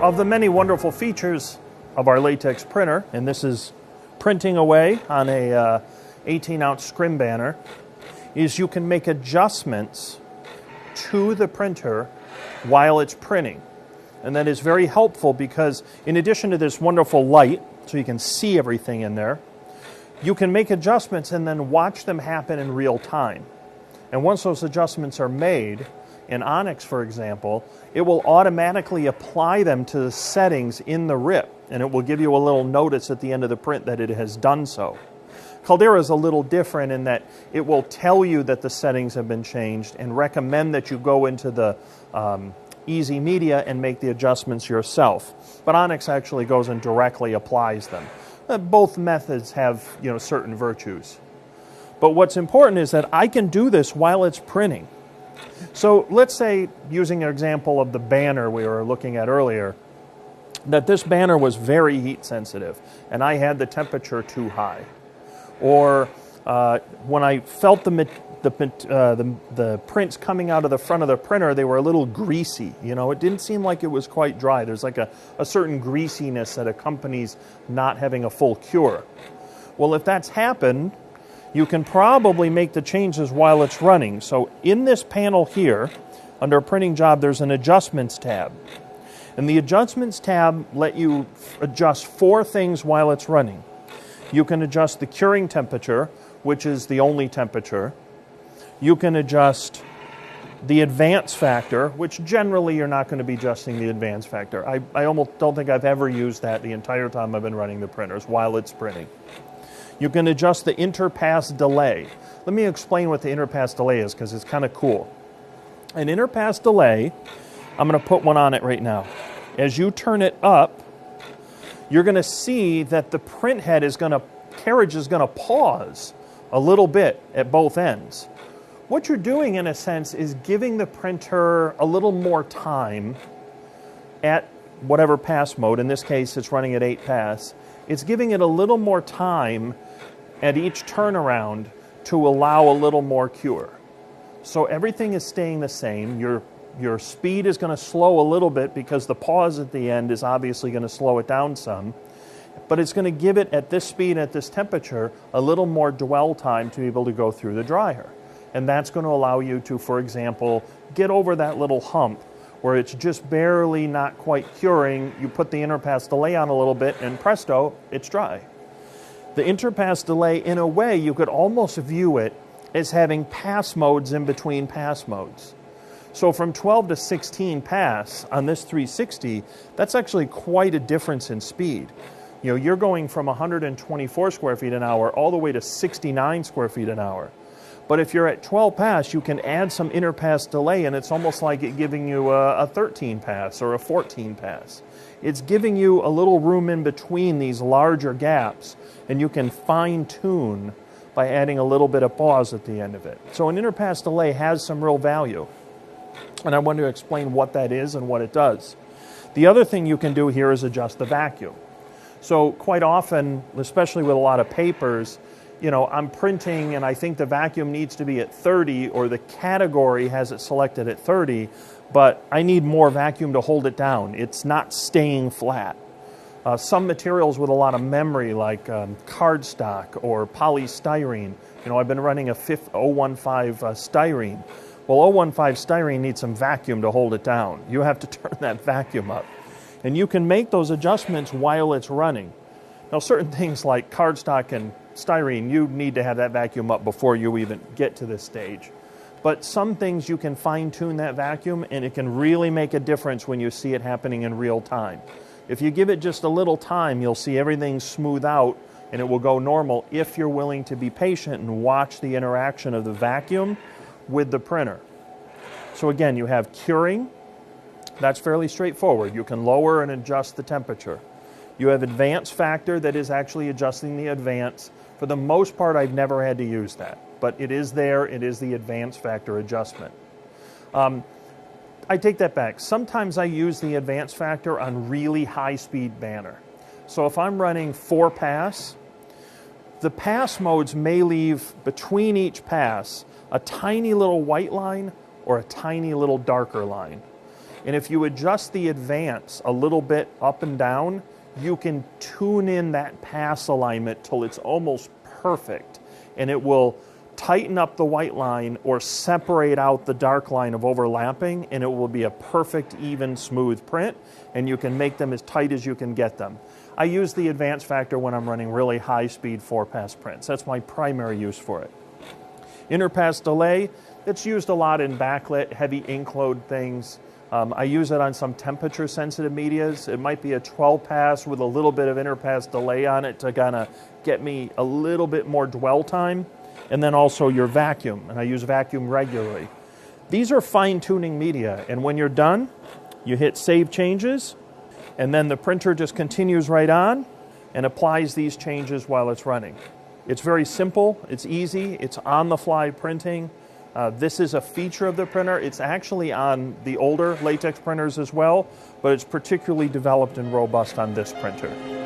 Of the many wonderful features of our latex printer, and this is printing away on a 18-ounce scrim banner, is you can make adjustments to the printer while it's printing. And that is very helpful because in addition to this wonderful light, so you can see everything in there, you can make adjustments and then watch them happen in real time. And once those adjustments are made, in Onyx, for example, it will automatically apply them to the settings in the RIP, and it will give you a little notice at the end of the print that it has done so. Caldera is a little different in that it will tell you that the settings have been changed and recommend that you go into the Easy Media and make the adjustments yourself. But Onyx actually goes and directly applies them. Both methods have, certain virtues. But what's important is that I can do this while it's printing. So let's say, using an example of the banner we were looking at earlier, that this banner was very heat sensitive and I had the temperature too high. Or when I felt the prints coming out of the front of the printer, they were a little greasy. It didn't seem like it was quite dry. There's like a certain greasiness that accompanies not having a full cure. Well, if that's happened, you can probably make the changes while it's running. So in this panel here, under a printing job, there's an adjustments tab. And the adjustments tab let you adjust 4 things while it's running. You can adjust the curing temperature, which is the only temperature. You can adjust the advance factor, which generally you're not going to be adjusting the advance factor. I almost don't think I've ever used that the entire time I've been running the printers while it's printing. You can adjust the interpass delay. Let me explain what the interpass delay is because it's kind of cool. An interpass delay, I'm going to put one on it right now. As you turn it up, you're going to see that the print head carriage is going to pause a little bit at both ends. What you're doing, in a sense, is giving the printer a little more time at whatever pass mode. In this case, it's running at 8 pass. It's giving it a little more time at each turnaround to allow a little more cure. So everything is staying the same. Your speed is going to slow a little bit because the pause at the end is obviously going to slow it down some. But it's going to give it, at this speed, at this temperature, a little more dwell time to be able to go through the dryer. And that's going to allow you to, for example, get over that little hump where it's just barely not quite curing. You put the interpass delay on a little bit and presto, it's dry. The interpass delay, in a way, you could almost view it as having pass modes in between pass modes. So from 12 to 16 pass on this 360, that's actually quite a difference in speed. You're going from 124 square feet an hour all the way to 69 square feet an hour. But if you're at 12 pass, you can add some interpass delay, and it's almost like it giving you a 13 pass or a 14 pass. It's giving you a little room in between these larger gaps, and you can fine-tune by adding a little bit of pause at the end of it. So an interpass delay has some real value, and I want to explain what that is and what it does. The other thing you can do here is adjust the vacuum. So quite often, especially with a lot of papers, I'm printing and I think the vacuum needs to be at 30 or the category has it selected at 30, but I need more vacuum to hold it down. It's not staying flat. Some materials with a lot of memory like cardstock or polystyrene, I've been running a 015 styrene. Well, 015 styrene needs some vacuum to hold it down. You have to turn that vacuum up. And you can make those adjustments while it's running. Now, certain things like cardstock and styrene, you need to have that vacuum up before you even get to this stage. But some things you can fine-tune that vacuum, and it can really make a difference when you see it happening in real time. If you give it just a little time, you'll see everything smooth out, and it will go normal if you're willing to be patient and watch the interaction of the vacuum with the printer. So again, you have curing. That's fairly straightforward. You can lower and adjust the temperature. You have advance factor that is actually adjusting the advance. For the most part, I've never had to use that, but it is there. It is the advance factor adjustment. I take that back. Sometimes I use the advance factor on really high-speed banner. So if I'm running 4 pass, the pass modes may leave between each pass a tiny little white line or a tiny little darker line. And if you adjust the advance a little bit up and down, you can tune in that pass alignment till it's almost perfect. And it will tighten up the white line or separate out the dark line of overlapping, and it will be a perfect, even, smooth print, and you can make them as tight as you can get them. I use the advance factor when I'm running really high-speed 4-pass prints. That's my primary use for it. Interpass delay, it's used a lot in backlit, heavy ink load things. I use it on some temperature-sensitive medias. It might be a 12-pass with a little bit of interpass delay on it to kind of get me a little bit more dwell time. And then also your vacuum, and I use vacuum regularly. These are fine-tuning media, and when you're done, you hit Save Changes, and then the printer just continues right on and applies these changes while it's running. It's very simple, it's easy, it's on-the-fly printing. This is a feature of the printer. It's actually on the older latex printers as well, but it's particularly developed and robust on this printer.